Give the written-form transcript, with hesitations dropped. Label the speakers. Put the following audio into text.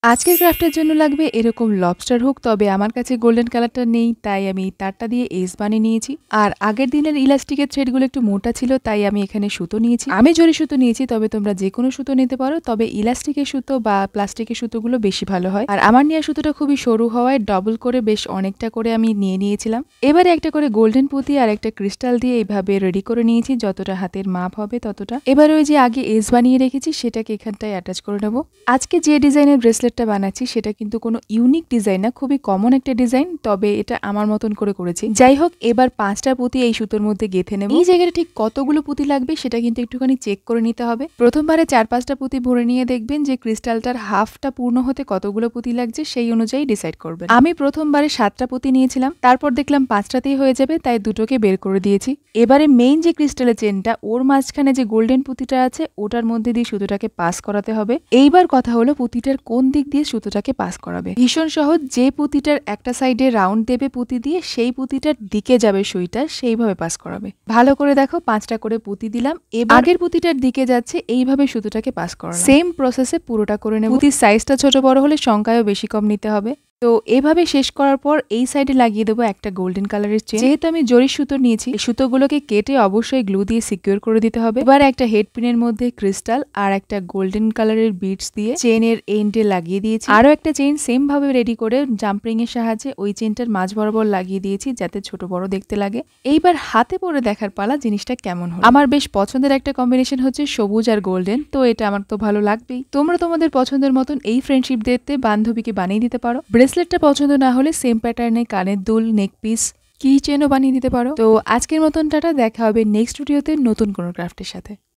Speaker 1: আজকের ক্রাফটের জন্য লাগবে এরকম লবস্টার হুক, তবে আমার কাছে গোল্ডেন কালারটা নেই, তাই আমি তারটা দিয়ে এস বানিয়ে নিয়েছি। আর আগের দিনের ইলাস্টিকের থ্রেডগুলো একটু মোটা ছিল, তাই আমি এখানে সুতো নিয়েছি। আমি জরি সুতো নিয়েছি, তবে তোমরা যে কোনো সুতো নিতে পারো, তবে ইলাস্টিকের সুতো বা প্লাস্টিকের সুতোগুলো বেশি ভালো হয়। আর আমার নেওয়া সুতোটা খুবই সরু হওয়ায় ডবল করে বেশ অনেকটা করে আমি নিয়ে নিয়েছিলাম। এবারে একটা করে গোল্ডেন পুঁতি আর একটা ক্রিস্টাল দিয়ে এইভাবে রেডি করে নিয়েছি, যতটা হাতের মাপ হবে ততটা। এবার ওই যে আগে এস বানিয়ে রেখেছি সেটাকে এখানটায় অ্যাটাচ করে নেবো। আজকে যে ডিজাইনের ব্রেসলেটটা বানাচ্ছি সেটা কিন্তু কোনো ইউনিক ডিজাইন না, খুবই কমন একটা ডিজাইন, তবে এটা আমার মতন করে করেছি। যাই হোক, এবার 5টা পুঁতি এই সুতোর মধ্যে গেঁথে নেব। এই জায়গাটা ঠিক কতগুলো পুঁতি লাগবে সেটা কিন্তু একটুখানি চেক করে নিতে হবে। প্রথমবারে 4-5টা পুঁতি ভরে নিয়ে দেখবেন যে ক্রিস্টালটার হাফটা পূর্ণ হতে কতগুলো পুঁতি লাগছে, সেই অনুযায়ী ডিসাইড করবেন। আমি প্রথমবারে 7টা পুঁতি নিয়েছিলাম, তারপর দেখলাম 5টাতেই হয়ে যাবে, তাই দুটোকে বের করে দিয়েছি। এবারে মেইন যে ক্রিস্টালের চেনটা, ওর মাঝখানে যে গোল্ডেন পুঁতিটা আছে ওটার মধ্যে দিয়ে সুতোটাকে পাস করাতে হবে। এইবার কথা হলো পুঁতিটার কোন দিক দিয়ে সুতোটাকে পাস করাবে। ভীষণ সহজ, যে পুঁতিটার একটা সাইডে রাউন্ড দেবে পুঁতি দিয়ে, সেই পুঁতিটার দিকে যাবে সুইটা, সেইভাবে পাস করাবে। ভালো করে দেখো, 5টা করে পুঁতি দিলাম, এবার আগের পুঁতিটার দিকে যাচ্ছে, এইভাবে সুতোটাকে পাস করালাম। সেম প্রসেসে পুরোটা করে নেব। পুঁতির সাইজটা ছোট বড় হলে সংখ্যায়ও বেশি কম নিতে হবে। তো এভাবে শেষ করার পর এই সাইডে লাগিয়ে দেবো একটা গোল্ডেন কালারের চেন। যেহেতু আমি জরি সুতো নিয়েছি, সুতোগুলোকে কেটে অবশ্যই গ্লু দিয়ে সিকিউর করে দিতে হবে। এবার একটা হেড পিনের মধ্যে ক্রিস্টাল আর একটা গোল্ডেন কালারের বিডস দিয়ে চেনের এন্ডে লাগিয়ে দিয়েছি। আরো একটা চেন সেম ভাবে রেডি করে জাম্পরিং এর সাহায্যে ওই চেনটার মাঝ বরাবর লাগিয়ে দিয়েছি, যাতে ছোট বড় দেখতে লাগে। এইবার হাতে পরে দেখার পালা জিনিসটা কেমন হয়। আমার বেশ পছন্দের একটা কম্বিনেশন হচ্ছে সবুজ আর গোল্ডেন, তো এটা আমার তো ভালো লাগবেই। তোমরা তোমাদের পছন্দের মতন এই ফ্রেন্ডশিপ ডেতে বান্ধবীকে বানিয়ে দিতে পারো। ব্রেসলেটটা পছন্দ না হলে সেম প্যাটার্নে কানের দুল, নেক পিস, কি চেনও বানিয়ে দিতে পারো। তো আজকের মতন টাটা, দেখা হবে নেক্সট ভিডিওতে নতুন কোনো ক্রাফটের সাথে।